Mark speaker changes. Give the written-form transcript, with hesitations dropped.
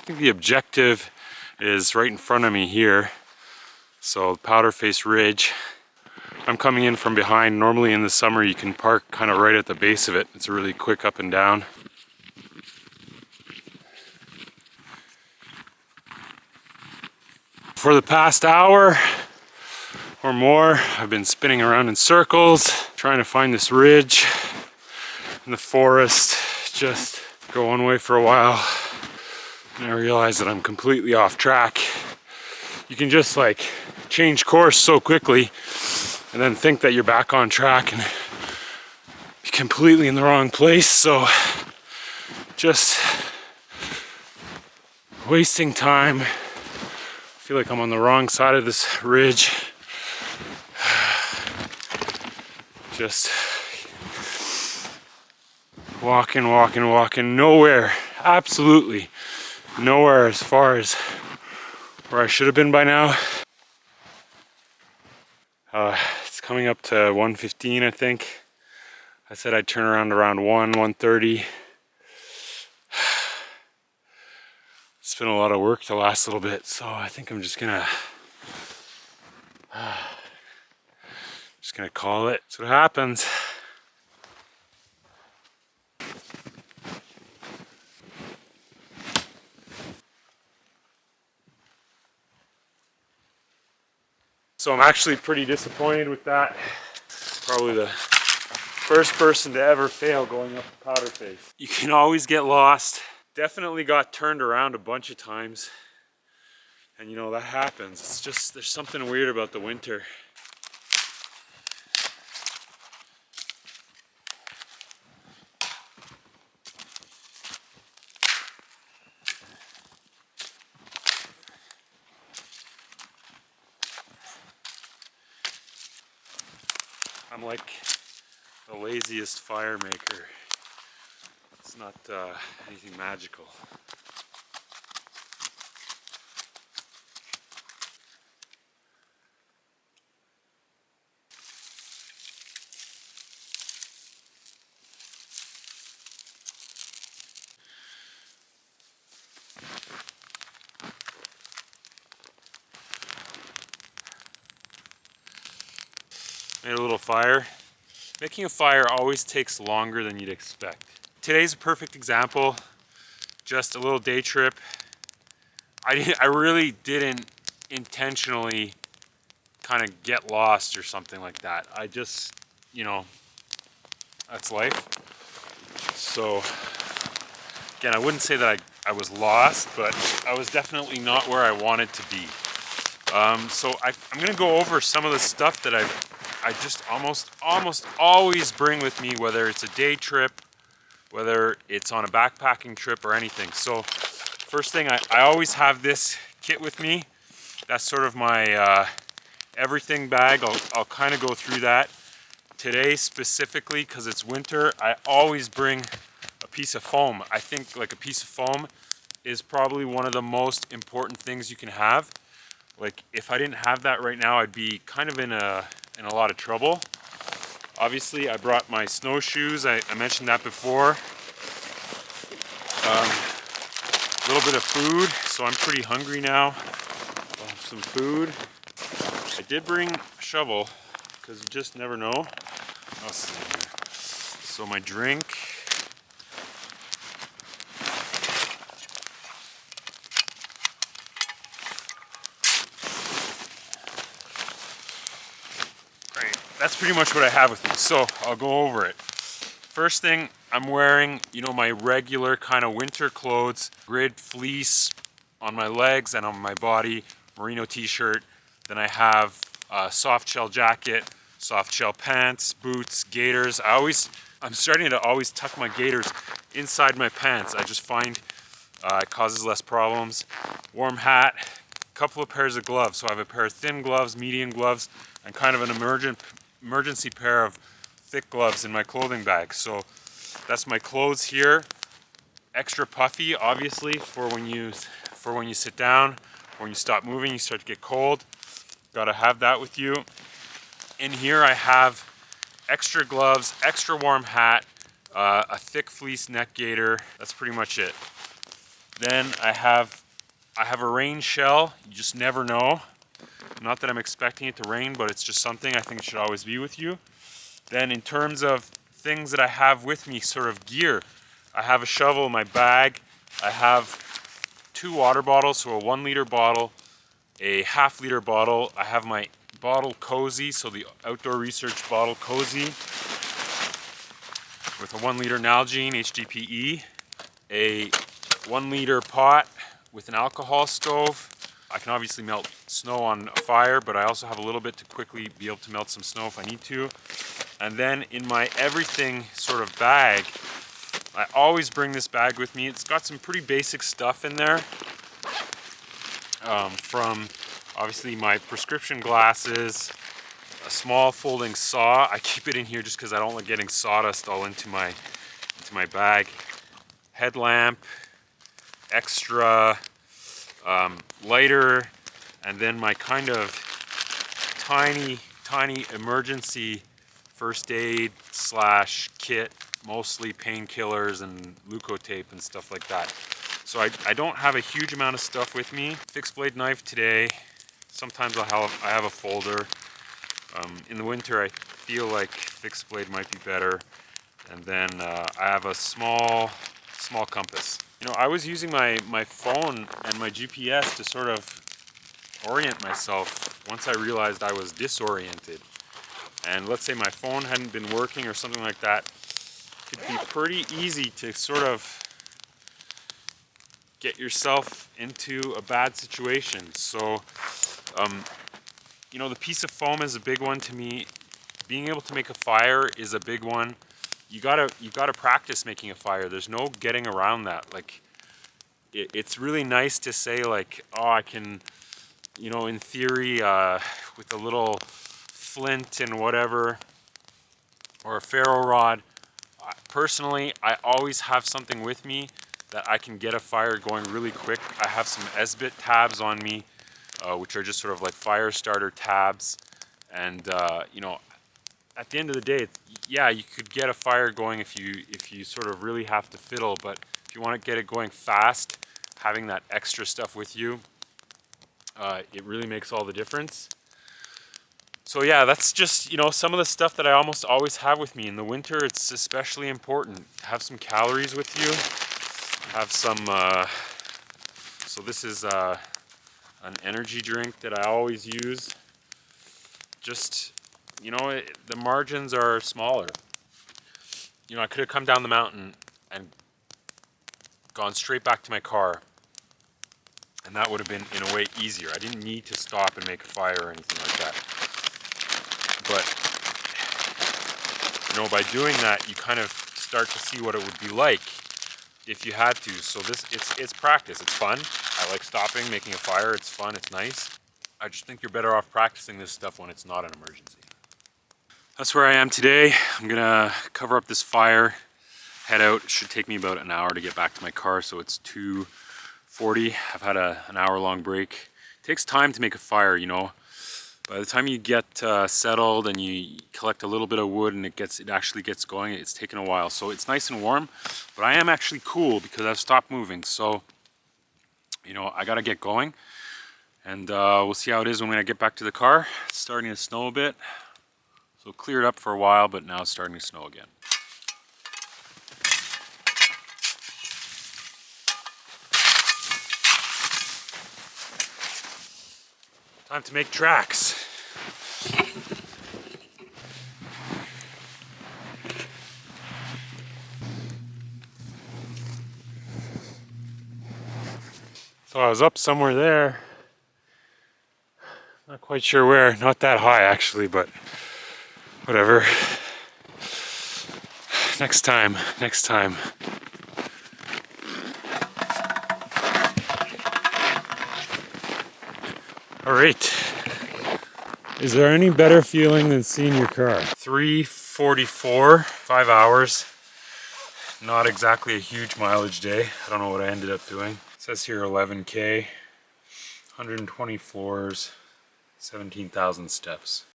Speaker 1: think the objective is right in front of me here. So Powder Face Ridge. I'm coming in from behind. Normally in the summer you can park kind of right at the base of it. It's a really quick up and down. For the past hour or more, I've been spinning around in circles, trying to find this ridge in the forest. Just go one way for a while, and I realize that I'm completely off track. You can just like change course so quickly and then think that you're back on track and be completely in the wrong place. So just wasting time. I feel like I'm on the wrong side of this ridge. Just walking, nowhere, absolutely nowhere as far as where I should have been by now. It's coming up to 1:15, I think. I said I'd turn around 1:30. It's been a lot of work the last little bit, so I think I'm just gonna call it. That's what happens. So I'm actually pretty disappointed with that. Probably the first person to ever fail going up the Powder Face. You can always get lost. Definitely got turned around a bunch of times. And you know, that happens. It's just, there's something weird about the winter. I'm like the laziest fire maker. It's not anything magical. Made a little fire. Making a fire always takes longer than you'd expect. Today's a perfect example. Just a little day trip. I really didn't intentionally kind of get lost or something like that. I just, you know, that's life. So again, I wouldn't say that I was lost, but I was definitely not where I wanted to be. So I'm gonna go over some of the stuff that I just almost always bring with me, whether it's a day trip, whether it's on a backpacking trip or anything. So first thing, I always have this kit with me. That's sort of my everything bag. I'll kind of go through that. Today specifically, because it's winter, I always bring a piece of foam. I think like a piece of foam is probably one of the most important things you can have. Like if I didn't have that right now, I'd be kind of in a lot of trouble. Obviously, I brought my snowshoes. I mentioned that before. A little bit of food, so I'm pretty hungry now. I'll have some food. I did bring a shovel, because you just never know. What else is in here? So my drink. That's pretty much what I have with me, so I'll go over it. First thing, I'm wearing, you know, my regular kind of winter clothes, grid fleece on my legs and on my body, merino t-shirt. Then I have a Softshell jacket, Softshell pants, boots, gaiters. I'm starting to always tuck my gaiters inside my pants. I just find it causes less problems. Warm hat, couple of pairs of gloves. So I have a pair of thin gloves, medium gloves, and kind of an emergency pair of thick gloves in my clothing bag. So that's my clothes here. Extra puffy, obviously, for when you sit down, when you stop moving, you start to get cold. Gotta have that with you. In here I have extra gloves, extra warm hat, a thick fleece neck gaiter. That's pretty much it. Then I have a rain shell. You just never know. Not that I'm expecting it to rain, but it's just something I think it should always be with you. Then in terms of things that I have with me, sort of gear, I have a shovel in my bag. I have 2 water bottles, so a 1 liter bottle, a half liter bottle. I have my bottle cozy, so the outdoor research bottle cozy with a 1 liter Nalgene HDPE, a 1 liter pot with an alcohol stove. I can obviously melt snow on a fire, but I also have a little bit to quickly be able to melt some snow if I need to. And then in my everything sort of bag, I always bring this bag with me. It's got some pretty basic stuff in there. From obviously my prescription glasses, a small folding saw. I keep it in here just because I don't like getting sawdust all into my bag. Headlamp, extra lighter, and then my kind of tiny emergency first aid / kit, mostly painkillers and leukotape and stuff like that. So I don't have a huge amount of stuff with me. Fixed blade knife today. Sometimes I have a folder. In the winter I feel like fixed blade might be better. And then I have a small compass. You know, I was using my phone and my GPS to sort of orient myself once I realized I was disoriented. And let's say my phone hadn't been working or something like that, it could be pretty easy to sort of get yourself into a bad situation. So, you know, the piece of foam is a big one to me. Being able to make a fire is a big one. You gotta practice making a fire. There's no getting around that. Like, it's really nice to say like, oh, I can, you know, in theory, with a little flint and whatever, or a ferro rod. Personally, I always have something with me that I can get a fire going really quick. I have some Esbit tabs on me, which are just sort of like fire starter tabs. And you know, at the end of the day, yeah, you could get a fire going if you sort of really have to fiddle, but if you want to get it going fast, having that extra stuff with you, it really makes all the difference. So yeah, that's just, you know, some of the stuff that I almost always have with me. In the winter, it's especially important. Have some calories with you. Have some, so this is an energy drink that I always use. Just, you know, the margins are smaller. You know, I could have come down the mountain and gone straight back to my car, and that would have been, in a way, easier. I didn't need to stop and make a fire or anything like that. But, you know, by doing that, you kind of start to see what it would be like if you had to. So it's practice. It's fun. I like stopping, making a fire. It's fun. It's nice. I just think you're better off practicing this stuff when it's not an emergency. That's where I am today. I'm gonna cover up this fire, head out. It should take me about an hour to get back to my car, so it's 2:40. I've had an hour-long break. It takes time to make a fire, you know. By the time you get settled and you collect a little bit of wood and it actually gets going, it's taken a while. So it's nice and warm, but I am actually cool because I've stopped moving. So, you know, I gotta get going, and we'll see how it is when I get back to the car. It's starting to snow a bit. So it cleared up for a while, but now it's starting to snow again. Time to make tracks. So I was up somewhere there. Not quite sure where, not that high actually, but whatever. Next time. All right. Is there any better feeling than seeing your car? 3:44, 5 hours. Not exactly a huge mileage day. I don't know what I ended up doing. It says here 11K, 120 floors, 17,000 steps.